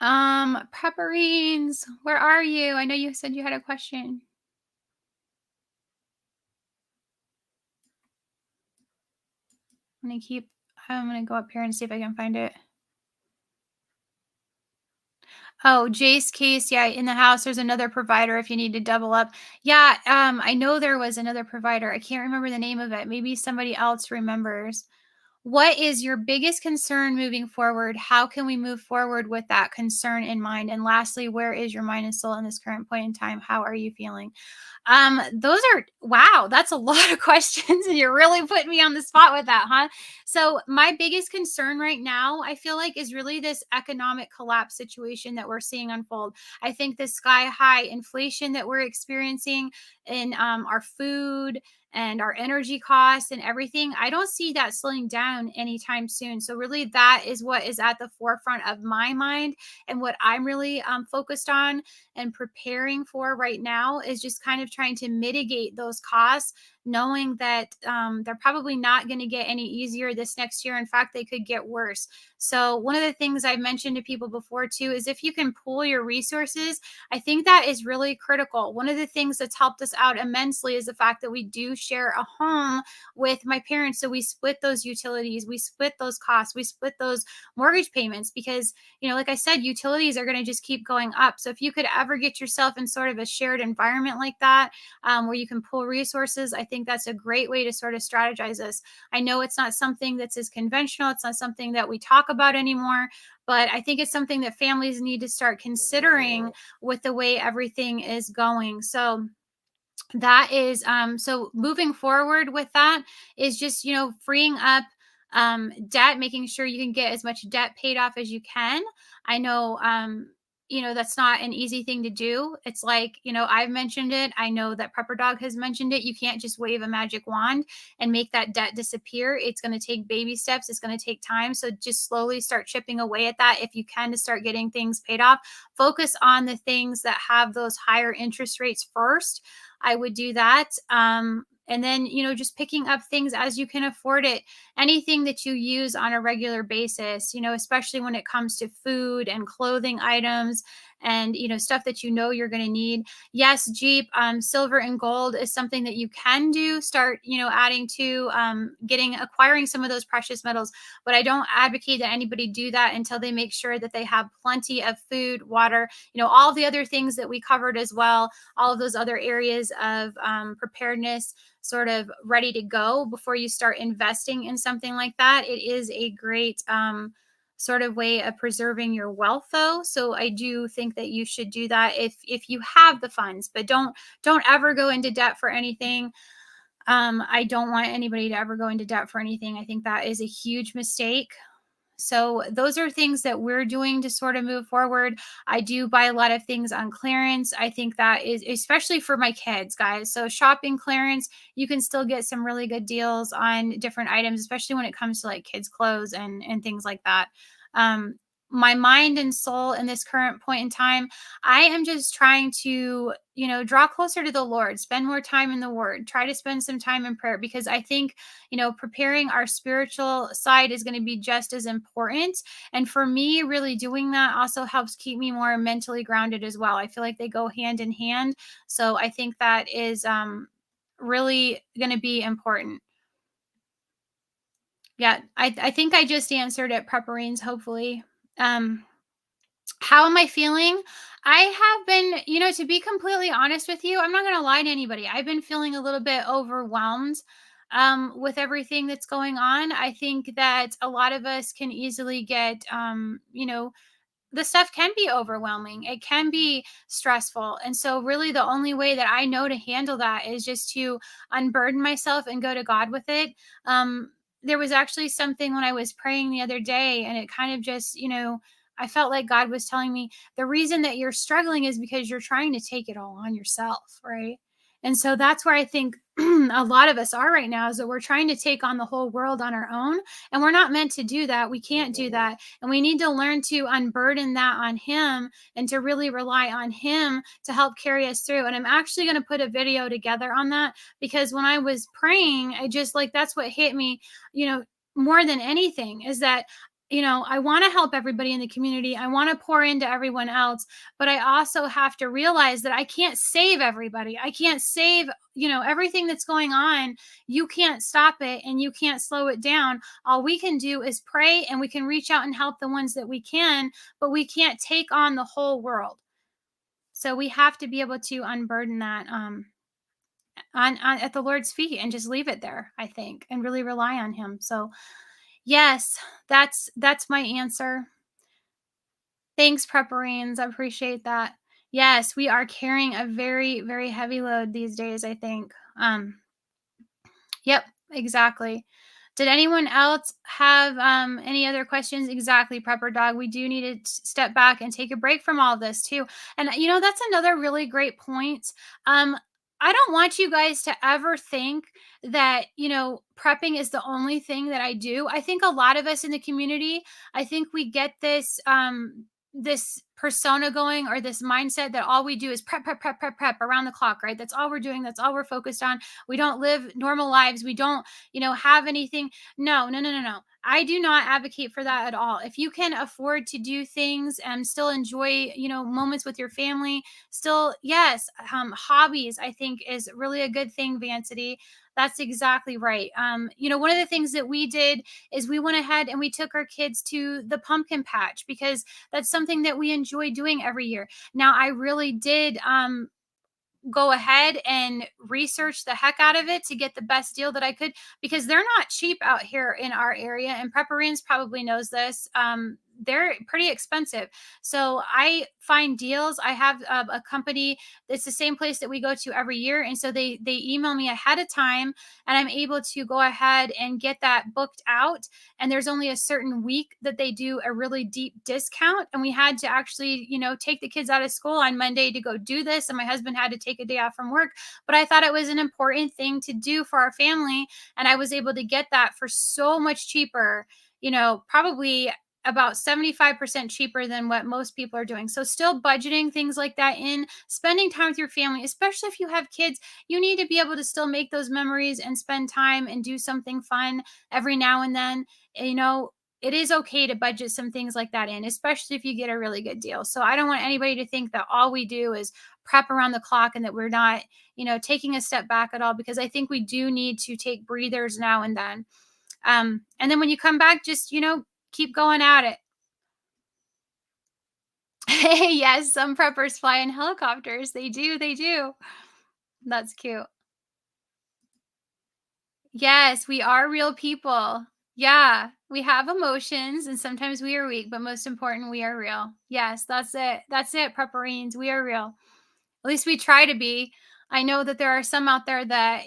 Pepperines, where are you? I know you said you had a question. I'm gonna go up here and see if I can find it. Oh, Jace case, yeah, in the house, there's another provider if you need to double up. Yeah, I know there was another provider. I can't remember the name of it. Maybe somebody else remembers. What is your biggest concern moving forward? How can we move forward with that concern in mind? And lastly, where is your mind and soul in this current point in time? How are you feeling? Those are wow, that's a lot of questions, and you're really putting me on the spot with that, huh? So, my biggest concern right now, I feel like, is really this economic collapse situation that we're seeing unfold. I think the sky high inflation that we're experiencing in our food and our energy costs and everything, I don't see that slowing down anytime soon. So, really, that is what is at the forefront of my mind and what I'm really focused on and preparing for right now is just kind of trying to mitigate those costs, knowing that they're probably not going to get any easier this next year. In fact, they could get worse. So, one of the things I've mentioned to people before too is if you can pool your resources, I think that is really critical. One of the things that's helped us out immensely is the fact that we do share a home with my parents. So, we split those utilities, we split those costs, we split those mortgage payments because, like I said, utilities are going to just keep going up. So, if you could ever get yourself in sort of a shared environment like that, where you can pull resources, I think think that's a great way to sort of strategize this. I know it's not something that's as conventional, it's not something that we talk about anymore, but I think it's something that families need to start considering with the way everything is going. So that is so moving forward with that is just, freeing up debt, making sure you can get as much debt paid off as you can. I know that's not an easy thing to do. It's like, I've mentioned it, I know that Prepper Dog has mentioned it. You can't just wave a magic wand and make that debt disappear. It's going to take baby steps, it's going to take time. So just slowly start chipping away at that if you can, to start getting things paid off. Focus on the things that have those higher interest rates first. I would do that. And then, just picking up things as you can afford it. Anything that you use on a regular basis, especially when it comes to food and clothing items and, stuff that you're going to need. Yes, Jeep, silver and gold is something that you can do. Start, adding to acquiring some of those precious metals. But I don't advocate that anybody do that until they make sure that they have plenty of food, water, all the other things that we covered as well, all of those other areas of preparedness sort of ready to go before you start investing in something like that. It is a great sort of way of preserving your wealth, though. So I do think that you should do that if you have the funds, but don't ever go into debt for anything. I don't want anybody to ever go into debt for anything. I think that is a huge mistake. So those are things that we're doing to sort of move forward. I do buy a lot of things on clearance. I think that is especially for my kids, guys. So shopping clearance, you can still get some really good deals on different items, especially when it comes to like kids' clothes and things like that. Um, my mind and soul in this current point in time, I am just trying to, draw closer to the Lord, spend more time in the Word, try to spend some time in prayer, because I think, preparing our spiritual side is going to be just as important. And for me, really doing that also helps keep me more mentally grounded as well. I feel like they go hand in hand. So I think that is really going to be important. Yeah, I think I just answered it, Prepperines, hopefully. Um, how am I feeling? I have been, to be completely honest with you, I'm not going to lie to anybody. I've been feeling a little bit overwhelmed with everything that's going on. I think that a lot of us can easily get, the stuff can be overwhelming. It can be stressful. And so, really, the only way that I know to handle that is just to unburden myself and go to God with it. There was actually something when I was praying the other day, and it kind of just, I felt like God was telling me the reason that you're struggling is because you're trying to take it all on yourself, right? And so that's where I think a lot of us are right now, is that we're trying to take on the whole world on our own. And we're not meant to do that. We can't do that. And we need to learn to unburden that on Him and to really rely on Him to help carry us through. And I'm actually going to put a video together on that, because when I was praying, I just like, that's what hit me, more than anything, is that I want to help everybody in the community. I want to pour into everyone else, but I also have to realize that I can't save everybody. I can't save, everything that's going on. You can't stop it and you can't slow it down. All we can do is pray, and we can reach out and help the ones that we can, but we can't take on the whole world. So we have to be able to unburden that on at the Lord's feet and just leave it there, I think, and really rely on Him. So yes, that's my answer. Thanks, Prepperines. I appreciate that. Yes, we are carrying a very, very heavy load these days, I think. Yep, exactly. Did anyone else have any other questions? Exactly, Prepper Dog. We do need to step back and take a break from all this too. And that's another really great point. Um, I don't want you guys to ever think that prepping is the only thing that I do. I think a lot of us in the community, I think we get this persona going, or this mindset that all we do is prep, prep, prep, prep, prep around the clock, right? That's all we're doing. That's all we're focused on. We don't live normal lives. We don't have anything. No, no, no, no, no. I do not advocate for that at all. If you can afford to do things and still enjoy, moments with your family, still, yes, hobbies, I think, is really a good thing, Vancity. That's exactly right. One of the things that we did is we went ahead and we took our kids to the pumpkin patch, because that's something that we enjoy doing every year. Now, I really did go ahead and research the heck out of it to get the best deal that I could, because they're not cheap out here in our area. And Prepperines probably knows this. They're pretty expensive. So I find deals. I have a company. It's the same place that we go to every year. And so they email me ahead of time, and I'm able to go ahead and get that booked out. And there's only a certain week that they do a really deep discount. And we had to actually, take the kids out of school on Monday to go do this. And my husband had to take a day off from work. But I thought it was an important thing to do for our family. And I was able to get that for so much cheaper, probably about 75% cheaper than what most people are doing. So still budgeting things like that in, spending time with your family, especially if you have kids, you need to be able to still make those memories and spend time and do something fun every now and then. You know, it is okay to budget some things like that in, especially if you get a really good deal. So I don't want anybody to think that all we do is prep around the clock and that we're not, taking a step back at all, because I think we do need to take breathers now and then. And then when you come back, just, keep going at it. Yes, some preppers fly in helicopters. They do. They do. That's cute. Yes, we are real people. Yeah, we have emotions and sometimes we are weak, but most important, we are real. Yes, that's it. That's it, prepperines. We are real. At least we try to be. I know that there are some out there that,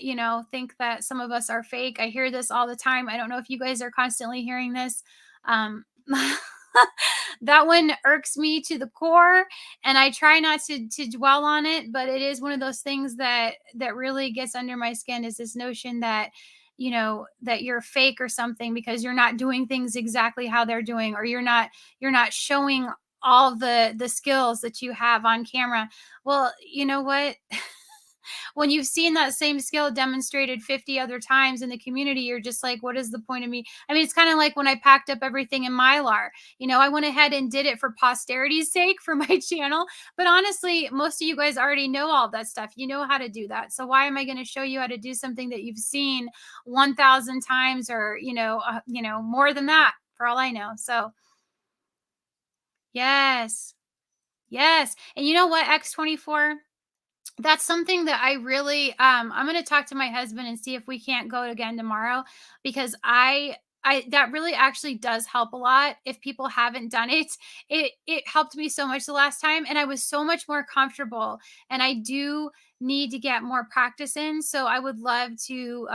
think that some of us are fake. I hear this all the time. I don't know if you guys are constantly hearing this. Um, that one irks me to the core, and I try not to dwell on it, but it is one of those things that really gets under my skin, is this notion that that you're fake or something because you're not doing things exactly how they're doing, or you're not showing all the skills that you have on camera. Well, you know what? When you've seen that same skill demonstrated 50 other times in the community, you're just like, what is the point of me? I mean, it's kind of like when I packed up everything in Mylar. I went ahead and did it for posterity's sake for my channel. But honestly, most of you guys already know all that stuff. You know how to do that. So why am I going to show you how to do something that you've seen 1,000 times, or, more than that, for all I know? So, yes. Yes. And you know what, X24? That's something that I really I'm going to talk to my husband and see if we can't go again tomorrow, because I that really actually does help a lot if people haven't done it. It helped me so much the last time, and I was so much more comfortable, and I do need to get more practice in, so I would love to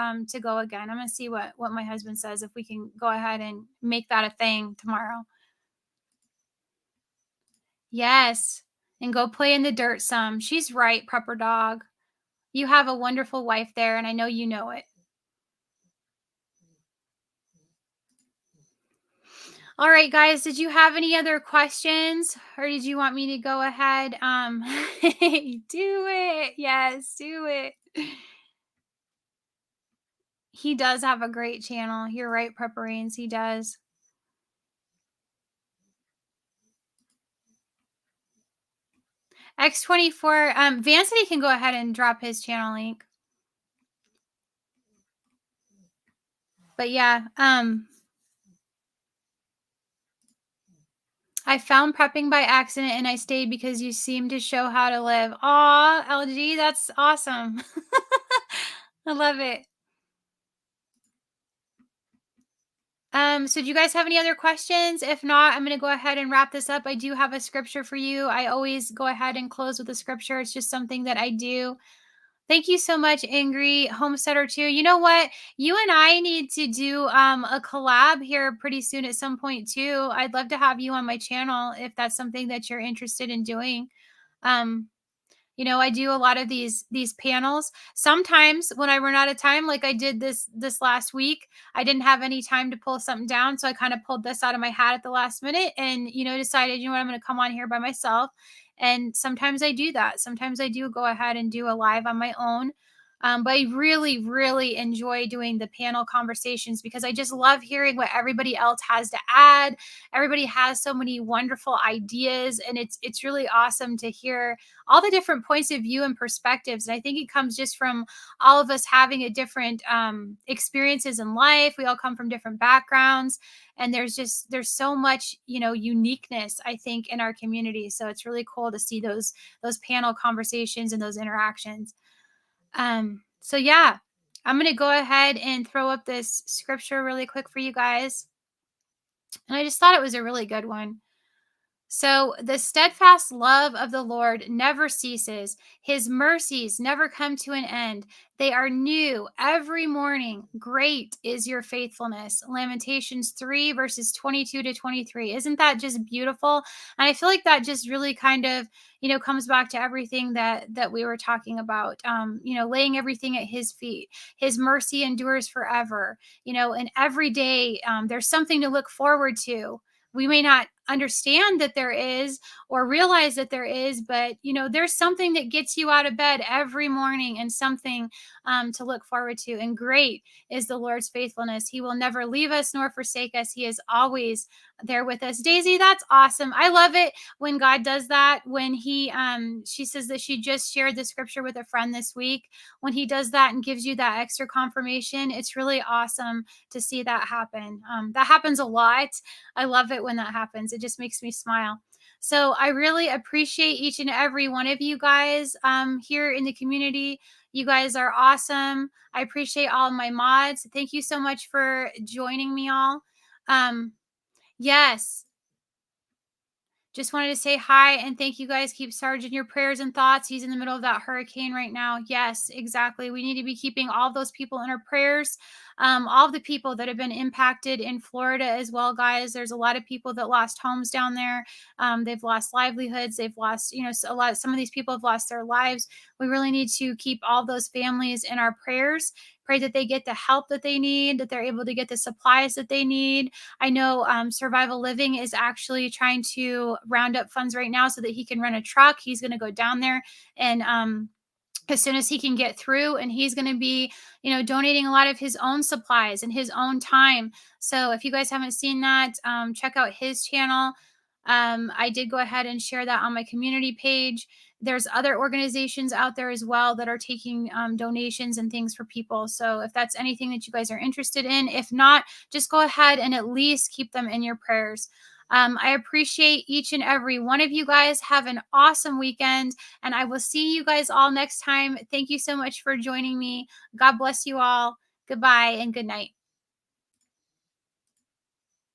go again. I'm going to see what my husband says, if we can go ahead and make that a thing tomorrow. Yes. And go play in the dirt some. She's right, prepper dog. You have a wonderful wife there, and I know you know it. All right, guys, did you have any other questions, or did you want me to go ahead? Do it. Yes, do it. He does have a great channel. You're right, Prepperines. He does. X24. Vancity can go ahead and drop his channel link. But yeah, I found prepping by accident and I stayed because you seem to show how to live. Aw, LG, that's awesome. I love it. So do you guys have any other questions? If not, I'm going to go ahead and wrap this up. I do have a scripture for you. I always go ahead and close with a scripture. It's just something that I do. Thank you so much, Angry Homesteader 2. You know what? You and I need to do a collab here pretty soon at some point too. I'd love to have you on my channel if that's something that you're interested in doing. Um, I do a lot of these panels. Sometimes when I run out of time, like I did this last week, I didn't have any time to pull something down, so I kind of pulled this out of my hat at the last minute, and decided, what, I'm going to come on here by myself. And sometimes I do that. Sometimes I do go ahead and do a live on my own. But I really, really enjoy doing the panel conversations because I just love hearing what everybody else has to add. Everybody has so many wonderful ideas, and it's really awesome to hear all the different points of view and perspectives. And I think it comes just from all of us having a different experiences in life. We all come from different backgrounds, and there's so much, uniqueness, I think, in our community. So it's really cool to see those panel conversations and those interactions. So yeah, I'm going to go ahead and throw up this scripture really quick for you guys. And I just thought it was a really good one. So the steadfast love of the Lord never ceases. His mercies never come to an end. They are new every morning. Great is your faithfulness. Lamentations 3, verses 22 to 23. Isn't that just beautiful? And I feel like that just really kind of, comes back to everything that we were talking about. Laying everything at his feet. His mercy endures forever. And every day there's something to look forward to. We may not understand that there is or realize that there is, but there's something that gets you out of bed every morning and something to look forward to. And great is the Lord's faithfulness. He will never leave us nor forsake us. He is always there with us. Daisy, that's awesome. I love it when God does that. When she says that she just shared the scripture with a friend this week. When he does that and gives you that extra confirmation, it's really awesome to see that happen. That happens a lot. I love it when that happens. It just makes me smile. So I really appreciate each and every one of you guys here in the community. You guys are awesome. I appreciate all of my mods. Thank you so much for joining me all. Yes, just wanted to say hi and thank you guys. Keep Sarge in your prayers and thoughts. He's in the middle of that hurricane right now. Yes, exactly. We need to be keeping all those people in our prayers. All the people that have been impacted in Florida as well, guys. There's a lot of people that lost homes down there. They've lost livelihoods. They've lost, some of these people have lost their lives. We really need to keep all those families in our prayers. Pray that they get the help that they need, that they're able to get the supplies that they need. I know Survival Living is actually trying to round up funds right now so that he can rent a truck. He's going to go down there and as soon as he can get through, and he's going to be donating a lot of his own supplies and his own time. So if you guys haven't seen that, check out his channel. I did go ahead and share that on my community page. There's other organizations out there as well that are taking donations and things for people. So if that's anything that you guys are interested in, if not, just go ahead and at least keep them in your prayers. I appreciate each and every one of you guys. Have an awesome weekend, and I will see you guys all next time. Thank you so much for joining me. God bless you all. Goodbye and good night.